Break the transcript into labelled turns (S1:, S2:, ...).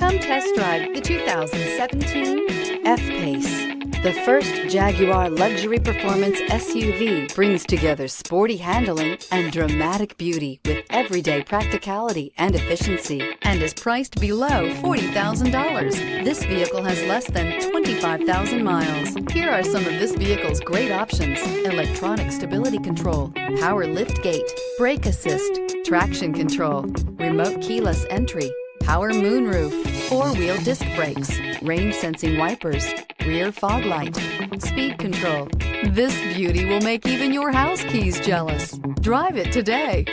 S1: Come test drive the 2017 F-PACE. The first Jaguar luxury performance SUV brings together sporty handling and dramatic beauty with everyday practicality and efficiency, and is priced below $40,000. This vehicle has less than 25,000 miles. Here are some of this vehicle's great options: electronic stability control, power liftgate, brake assist, traction control, remote keyless entry, power moonroof, four-wheel disc brakes, rain-sensing wipers, rear fog light, speed control. This beauty will make even your house keys jealous. Drive it today.